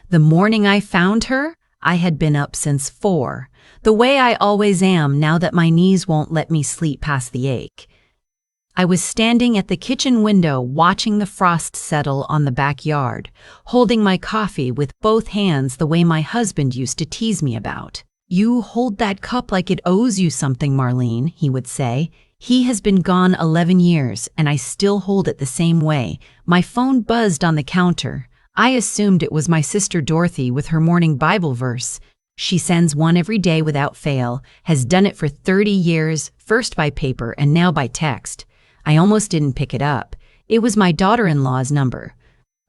The morning I found her, I had been up since 4, the way I always am now that my knees won't let me sleep past the ache. I was standing at the kitchen window watching the frost settle on the backyard, holding my coffee with both hands the way my husband used to tease me about. "You hold that cup like it owes you something, Marlene," he would say. He has been gone 11 years, and I still hold it the same way. My phone buzzed on the counter. I assumed it was my sister Dorothy with her morning Bible verse. She sends one every day without fail, has done it for 30 years, first by paper and now by text. I almost didn't pick it up. It was my daughter-in-law's number.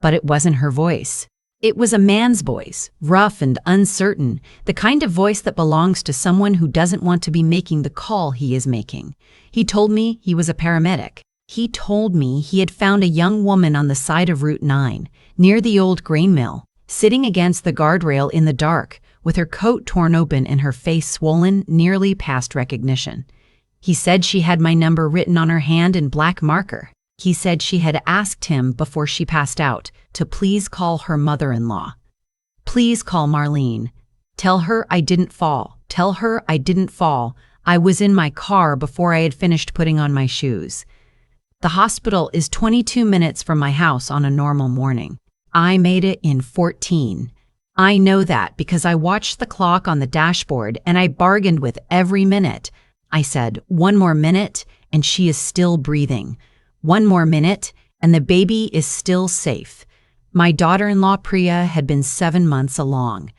But it wasn't her voice. It was a man's voice, rough and uncertain, the kind of voice that belongs to someone who doesn't want to be making the call he is making. He told me he was a paramedic. He told me he had found a young woman on the side of Route 9, near the old grain mill, sitting against the guardrail in the dark, with her coat torn open and her face swollen nearly past recognition. He said she had my number written on her hand in black marker. He said she had asked him before she passed out to please call her mother-in-law. "Please call Marlene. Tell her I didn't fall. Tell her I didn't fall. I was in my car before I had finished putting on my shoes." The hospital is 22 minutes from my house on a normal morning. I made it in 14. I know that because I watched the clock on the dashboard and I bargained with every minute. I said, "One more minute, and she is still breathing. One more minute, and the baby is still safe." My daughter-in-law Priya had been 7 months along.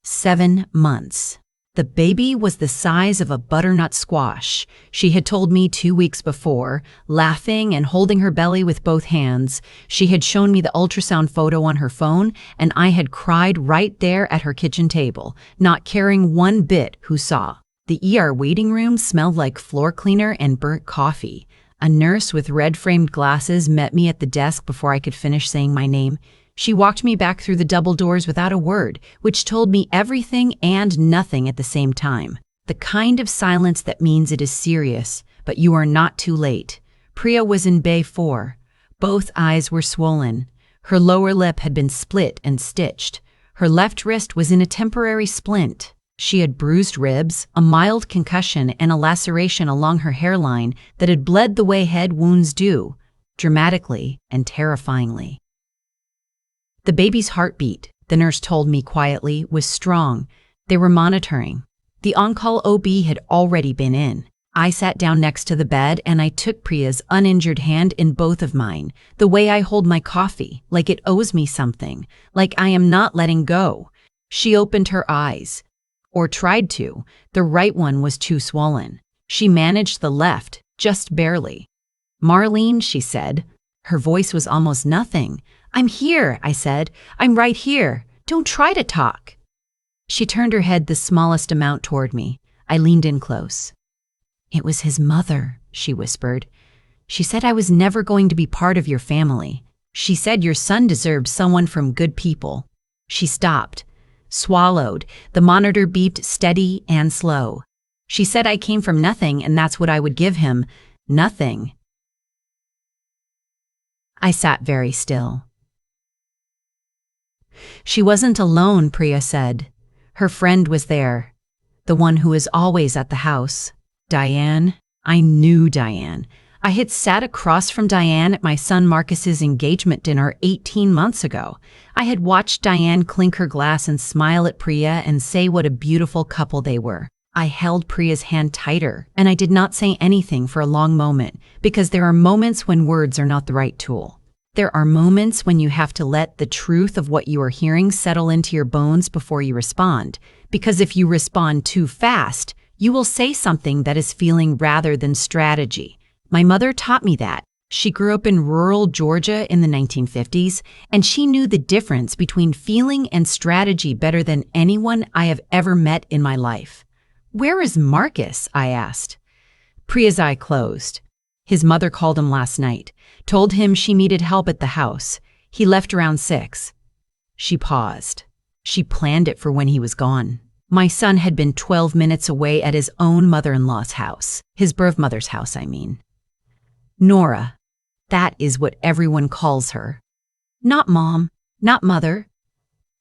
7 months. The baby was the size of a butternut squash, she had told me 2 weeks before, laughing and holding her belly with both hands. She had shown me the ultrasound photo on her phone, and I had cried right there at her kitchen table, not caring one bit who saw. The ER waiting room smelled like floor cleaner and burnt coffee. A nurse with red-framed glasses met me at the desk before I could finish saying my name. She walked me back through the double doors without a word, which told me everything and nothing at the same time. The kind of silence that means it is serious, but you are not too late. Priya was in Bay 4. Both eyes were swollen. Her lower lip had been split and stitched. Her left wrist was in a temporary splint. She had bruised ribs, a mild concussion, and a laceration along her hairline that had bled the way head wounds do, dramatically and terrifyingly. The baby's heartbeat, the nurse told me quietly, was strong. They were monitoring. The on-call OB had already been in. I sat down next to the bed and I took Priya's uninjured hand in both of mine, the way I hold my coffee, like it owes me something, like I am not letting go. She opened her eyes. Or tried to. The right one was too swollen. She managed the left, just barely. "Marlene," she said. Her voice was almost nothing. "I'm here," I said. "I'm right here. Don't try to talk." She turned her head the smallest amount toward me. I leaned in close. "It was his mother," she whispered. "She said I was never going to be part of your family. She said your son deserved someone from good people." She stopped. Swallowed. The monitor beeped steady and slow. She said I came from nothing and that's what I would give him. Nothing. I sat very still. "She wasn't alone," Priya said. "Her friend was there. The one who is always at the house. Diane." I knew Diane. I had sat across from Diane at my son Marcus's engagement dinner 18 months ago. I had watched Diane clink her glass and smile at Priya and say what a beautiful couple they were. I held Priya's hand tighter, and I did not say anything for a long moment, because there are moments when words are not the right tool. There are moments when you have to let the truth of what you are hearing settle into your bones before you respond, because if you respond too fast, you will say something that is feeling rather than strategy. My mother taught me that. She grew up in rural Georgia in the 1950s, and she knew the difference between feeling and strategy better than anyone I have ever met in my life. "Where is Marcus?" I asked. Priya's eye closed. His mother called him last night, told him she needed help at the house. He left around 6. She paused. She planned it for when he was gone. My son had been 12 minutes away at his own mother-in-law's house. His birth mother's house, I mean. Nora. That is what everyone calls her. Not mom, not mother.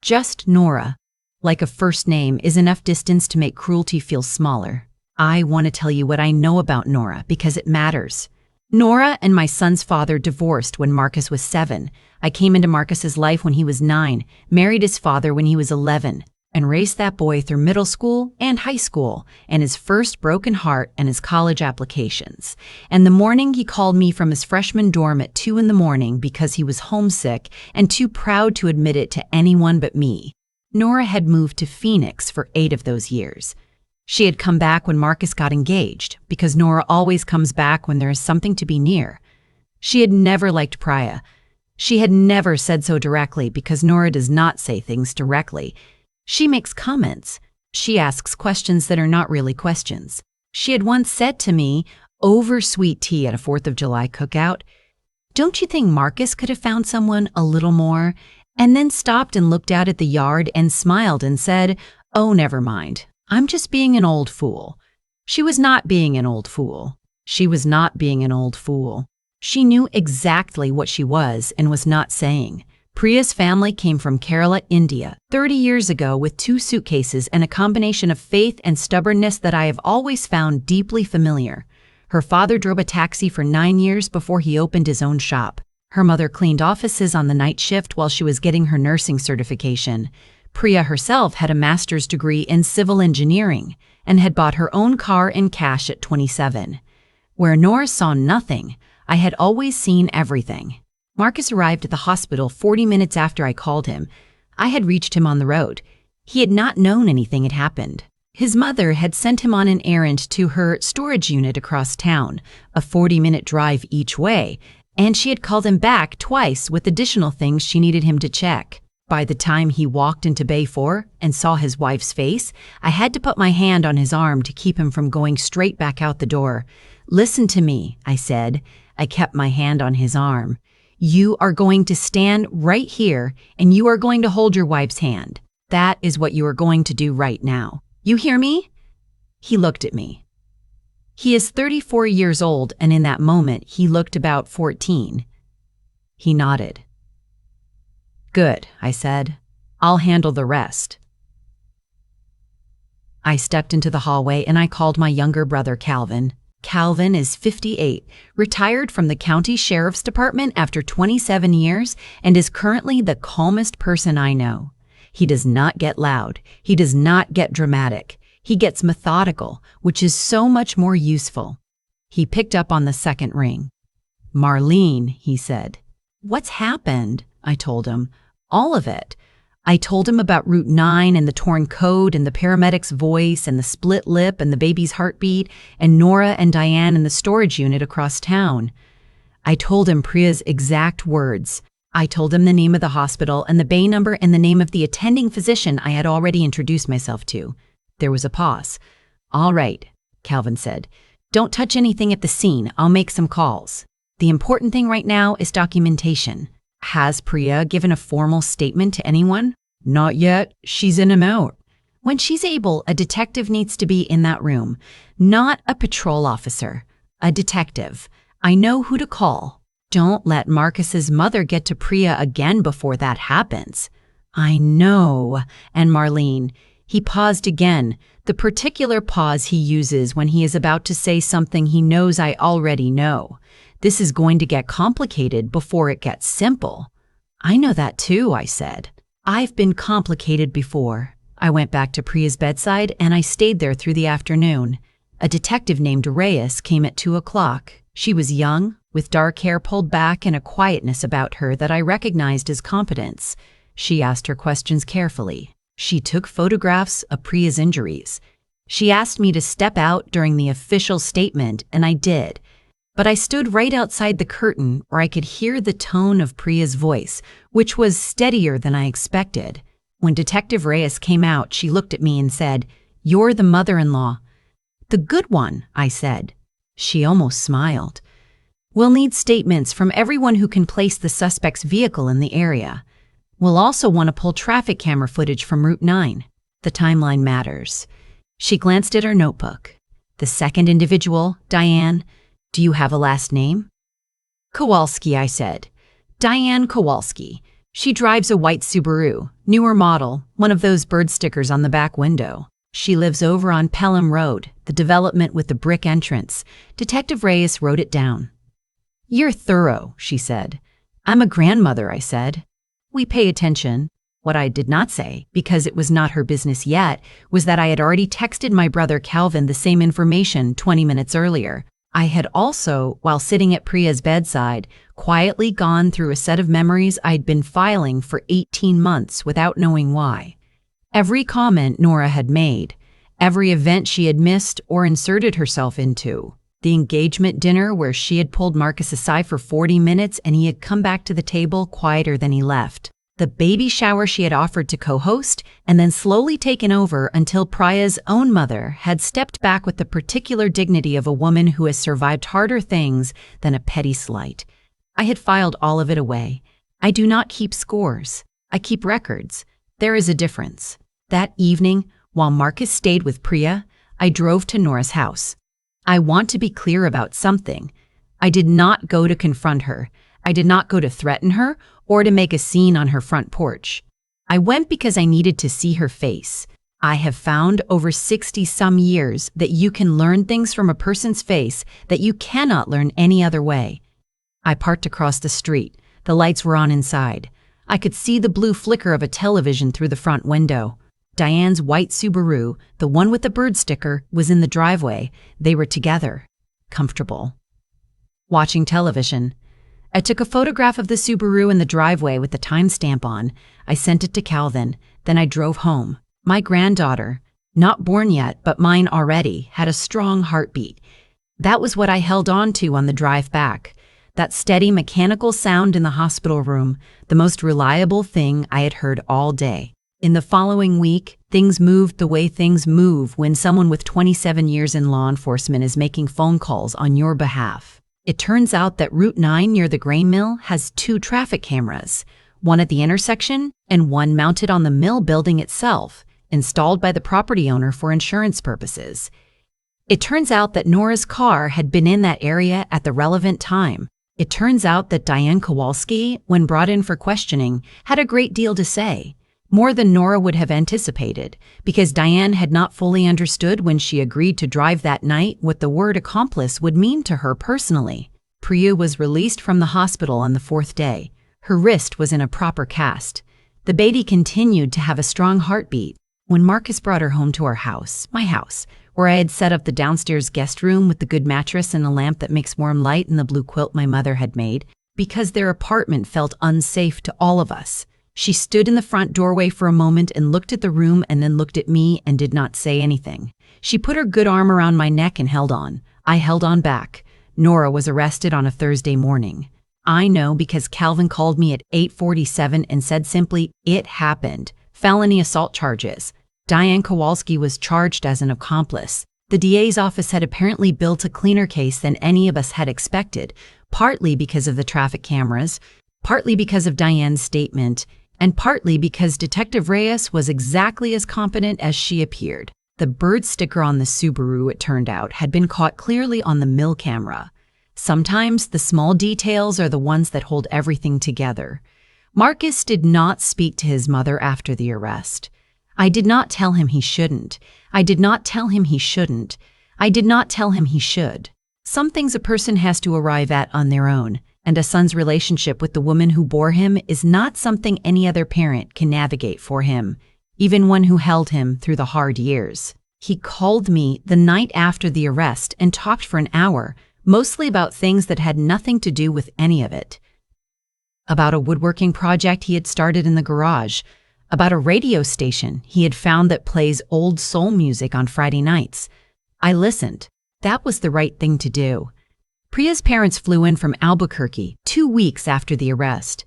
Just Nora. Like a first name is enough distance to make cruelty feel smaller. I want to tell you what I know about Nora because it matters. Nora and my son's father divorced when Marcus was 7. I came into Marcus's life when he was 9, married his father when he was 11, and raised that boy through middle school and high school, and his first broken heart and his college applications. And the morning he called me from his freshman dorm at 2 in the morning because he was homesick and too proud to admit it to anyone but me. Nora had moved to Phoenix for 8 of those years. She had come back when Marcus got engaged, because Nora always comes back when there is something to be near. She had never liked Priya. She had never said so directly because Nora does not say things directly. She makes comments. She asks questions that are not really questions. She had once said to me, over sweet tea at a 4th of July cookout, "Don't you think Marcus could have found someone a little more?" And then stopped and looked out at the yard and smiled and said, "Oh, never mind. I'm just being an old fool." She was not being an old fool. She was not being an old fool. She knew exactly what she was and was not saying. Priya's family came from Kerala, India, 30 years ago with 2 suitcases and a combination of faith and stubbornness that I have always found deeply familiar. Her father drove a taxi for 9 years before he opened his own shop. Her mother cleaned offices on the night shift while she was getting her nursing certification. Priya herself had a master's degree in civil engineering and had bought her own car in cash at 27. Where Nora saw nothing, I had always seen everything. Marcus arrived at the hospital 40 minutes after I called him. I had reached him on the road. He had not known anything had happened. His mother had sent him on an errand to her storage unit across town, a 40-minute drive each way, and she had called him back twice with additional things she needed him to check. By the time he walked into Bay 4 and saw his wife's face, I had to put my hand on his arm to keep him from going straight back out the door. "Listen to me," I said. I kept my hand on his arm. "You are going to stand right here and you are going to hold your wife's hand. That is what you are going to do right now. You hear me?" He looked at me. He is 34 years old, and in that moment, he looked about 14. He nodded. "Good," I said. "I'll handle the rest." I stepped into the hallway and I called my younger brother Calvin. Calvin is 58, retired from the county sheriff's department after 27 years, and is currently the calmest person I know. He does not get loud. He does not get dramatic. He gets methodical, which is so much more useful. He picked up on the second ring. "Marlene," he said. "What's happened?" I told him. All of it. I told him about Route 9 and the torn code and the paramedic's voice and the split lip and the baby's heartbeat and Nora and Diane in the storage unit across town. I told him Priya's exact words. I told him the name of the hospital and the bay number and the name of the attending physician I had already introduced myself to. There was a pause. "All right," Calvin said. "Don't touch anything at the scene. I'll make some calls. The important thing right now is documentation. Has Priya given a formal statement to anyone?" "Not yet. She's in and out." When she's able, a detective needs to be in that room. Not a patrol officer. A detective. I know who to call. Don't let Marcus's mother get to Priya again before that happens. "I know." And Marlene. He paused again, the particular pause he uses when he is about to say something he knows I already know. This is going to get complicated before it gets simple. "I know that too," I said. "I've been complicated before." I went back to Priya's bedside and I stayed there through the afternoon. A detective named Reyes came at 2 o'clock. She was young, with dark hair pulled back and a quietness about her that I recognized as competence. She asked her questions carefully. She took photographs of Priya's injuries. She asked me to step out during the official statement, and I did. But I stood right outside the curtain where I could hear the tone of Priya's voice, which was steadier than I expected. When Detective Reyes came out, she looked at me and said, "You're the mother-in-law." "The good one," I said. She almost smiled. "We'll need statements from everyone who can place the suspect's vehicle in the area. We'll also want to pull traffic camera footage from Route 9. The timeline matters." She glanced at her notebook. "The second individual, Diane, do you have a last name?" "Kowalski," I said. "Diane Kowalski. She drives a white Subaru, newer model, one of those bird stickers on the back window. She lives over on Pelham Road, the development with the brick entrance. Detective Reyes wrote it down. "You're thorough," she said. "I'm a grandmother," I said. "We pay attention." What I did not say, because it was not her business yet, was that I had already texted my brother Calvin the same information 20 minutes earlier. I had also, while sitting at Priya's bedside, quietly gone through a set of memories I'd been filing for 18 months without knowing why. Every comment Nora had made, every event she had missed or inserted herself into, the engagement dinner where she had pulled Marcus aside for 40 minutes and he had come back to the table quieter than he left, the baby shower she had offered to co-host and then slowly taken over until Priya's own mother had stepped back with the particular dignity of a woman who has survived harder things than a petty slight. I had filed all of it away. I do not keep scores. I keep records. There is a difference. That evening, while Marcus stayed with Priya, I drove to Nora's house. I want to be clear about something. I did not go to confront her. I did not go to threaten her or to make a scene on her front porch. I went because I needed to see her face. I have found over 60-some years that you can learn things from a person's face that you cannot learn any other way. I parked across the street. The lights were on inside. I could see the blue flicker of a television through the front window. Diane's white Subaru, the one with the bird sticker, was in the driveway. They were together, comfortable, watching television. I took a photograph of the Subaru in the driveway with the timestamp on. I sent it to Calvin. Then I drove home. My granddaughter, not born yet, but mine already, had a strong heartbeat. That was what I held on to on the drive back. That steady mechanical sound in the hospital room, the most reliable thing I had heard all day. In the following week, things moved the way things move when someone with 27 years in law enforcement is making phone calls on your behalf. It turns out that Route 9 near the grain mill has 2 traffic cameras, one at the intersection and one mounted on the mill building itself, installed by the property owner for insurance purposes. It turns out that Nora's car had been in that area at the relevant time. It turns out that Diane Kowalski, when brought in for questioning, had a great deal to say. More than Nora would have anticipated, because Diane had not fully understood when she agreed to drive that night what the word accomplice would mean to her personally. Priya was released from the hospital on the 4th day. Her wrist was in a proper cast. The baby continued to have a strong heartbeat. When Marcus brought her home to our house, my house, where I had set up the downstairs guest room with the good mattress and a lamp that makes warm light and the blue quilt my mother had made, because their apartment felt unsafe to all of us, she stood in the front doorway for a moment and looked at the room and then looked at me and did not say anything. She put her good arm around my neck and held on. I held on back. Nora was arrested on a Thursday morning. I know because Calvin called me at 8:47 and said simply, "It happened." Felony assault charges. Diane Kowalski was charged as an accomplice. The DA's office had apparently built a cleaner case than any of us had expected, partly because of the traffic cameras, partly because of Diane's statement, and partly because Detective Reyes was exactly as competent as she appeared. The bird sticker on the Subaru, it turned out, had been caught clearly on the mill camera. Sometimes the small details are the ones that hold everything together. Marcus did not speak to his mother after the arrest. I did not tell him he shouldn't. I did not tell him he shouldn't. I did not tell him he should. Some things a person has to arrive at on their own, and a son's relationship with the woman who bore him is not something any other parent can navigate for him, even one who held him through the hard years. He called me the night after the arrest and talked for an hour, mostly about things that had nothing to do with any of it. About a woodworking project he had started in the garage, about a radio station he had found that plays old soul music on Friday nights. I listened. That was the right thing to do. Priya's parents flew in from Albuquerque 2 weeks after the arrest.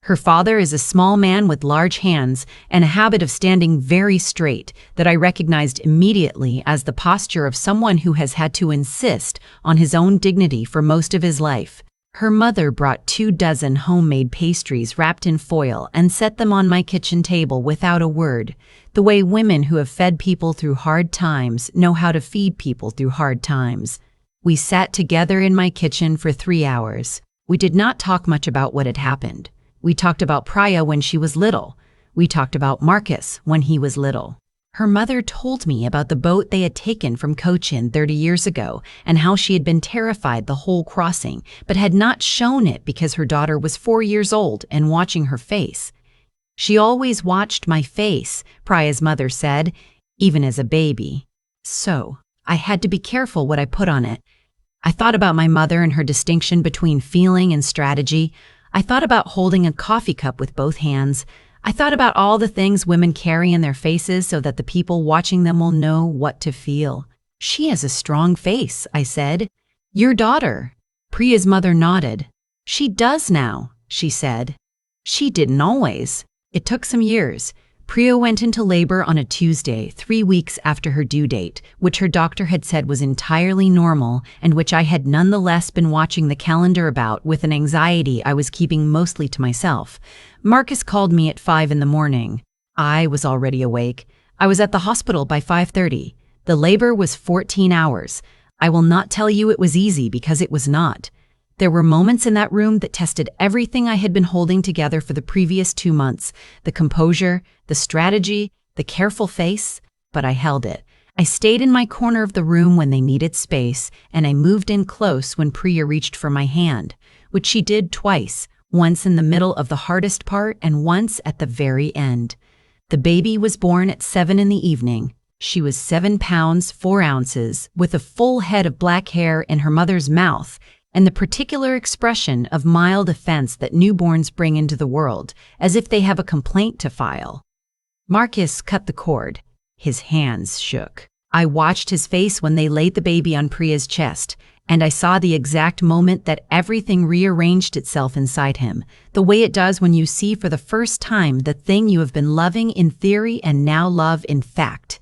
Her father is a small man with large hands and a habit of standing very straight that I recognized immediately as the posture of someone who has had to insist on his own dignity for most of his life. Her mother brought 24 homemade pastries wrapped in foil and set them on my kitchen table without a word, the way women who have fed people through hard times know how to feed people through hard times. We sat together in my kitchen for 3 hours. We did not talk much about what had happened. We talked about Priya when she was little. We talked about Marcus when he was little. Her mother told me about the boat they had taken from Cochin 30 years ago and how she had been terrified the whole crossing, but had not shown it because her daughter was 4 years old and watching her face. She always watched my face, Priya's mother said, even as a baby. So, I had to be careful what I put on it. I thought about my mother and her distinction between feeling and strategy. I thought about holding a coffee cup with both hands. I thought about all the things women carry in their faces so that the people watching them will know what to feel. She has a strong face, I said. Your daughter. Priya's mother nodded. She does now, she said. She didn't always. It took some years. Priya went into labor on a Tuesday, 3 weeks after her due date, which her doctor had said was entirely normal and which I had nonetheless been watching the calendar about with an anxiety I was keeping mostly to myself. Marcus called me at 5 in the morning. I was already awake. I was at the hospital by 5:30. The labor was 14 hours. I will not tell you it was easy because it was not. There were moments in that room that tested everything I had been holding together for the previous 2 months, the composure, the strategy, the careful face, but I held it. I stayed in my corner of the room when they needed space, and I moved in close when Priya reached for my hand, which she did twice, once in the middle of the hardest part and once at the very end. The baby was born at 7 in the evening. She was 7 pounds, 4 ounces, with a full head of black hair in her mother's mouth, and the particular expression of mild offense that newborns bring into the world, as if they have a complaint to file. Marcus cut the cord. His hands shook. I watched his face when they laid the baby on Priya's chest, and I saw the exact moment that everything rearranged itself inside him, the way it does when you see for the first time the thing you have been loving in theory and now love in fact.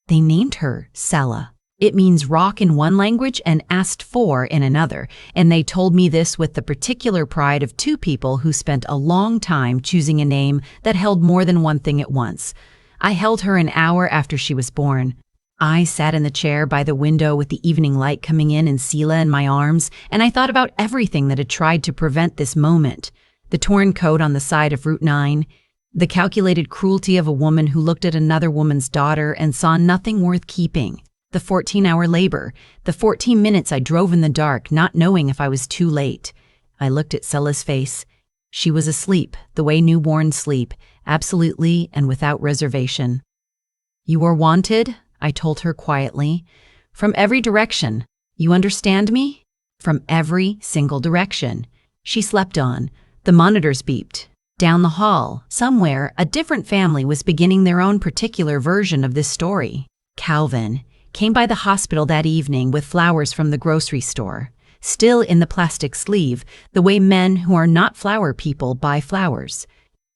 They named her Sela. It means rock in one language and asked for in another, and they told me this with the particular pride of 2 people who spent a long time choosing a name that held more than one thing at once. I held her an hour after she was born. I sat in the chair by the window with the evening light coming in and Sela in my arms, and I thought about everything that had tried to prevent this moment. The torn coat on the side of Route 9, the calculated cruelty of a woman who looked at another woman's daughter and saw nothing worth keeping. The 14-hour labor, the 14 minutes I drove in the dark, not knowing if I was too late. I looked at Sela's face. She was asleep, the way newborns sleep, absolutely and without reservation. You are wanted, I told her quietly. From every direction. You understand me? From every single direction. She slept on. The monitors beeped. Down the hall, somewhere, a different family was beginning their own particular version of this story. Calvin came by the hospital that evening with flowers from the grocery store, still in the plastic sleeve, the way men who are not flower people buy flowers.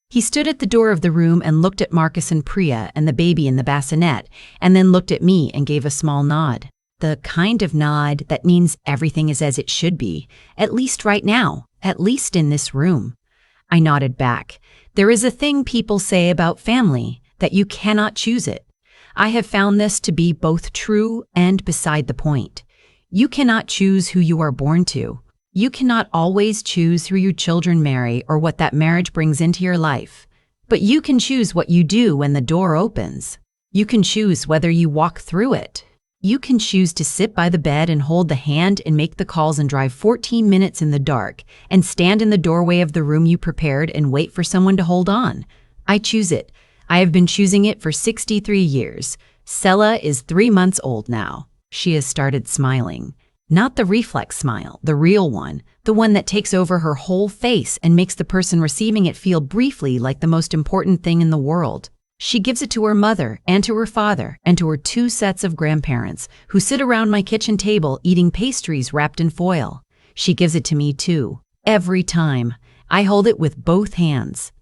He stood at the door of the room and looked at Marcus and Priya and the baby in the bassinet, and then looked at me and gave a small nod. The kind of nod that means everything is as it should be, at least right now, at least in this room. I nodded back. There is a thing people say about family, that you cannot choose it. I have found this to be both true and beside the point. You cannot choose who you are born to. You cannot always choose who your children marry or what that marriage brings into your life. But you can choose what you do when the door opens. You can choose whether you walk through it. You can choose to sit by the bed and hold the hand and make the calls and drive 14 minutes in the dark and stand in the doorway of the room you prepared and wait for someone to hold on. I choose it. I have been choosing it for 63 years. Sela is 3 months old now. She has started smiling. Not the reflex smile, the real one, the one that takes over her whole face and makes the person receiving it feel briefly like the most important thing in the world. She gives it to her mother and to her father and to her 2 sets of grandparents who sit around my kitchen table eating pastries wrapped in foil. She gives it to me too, every time. I hold it with both hands.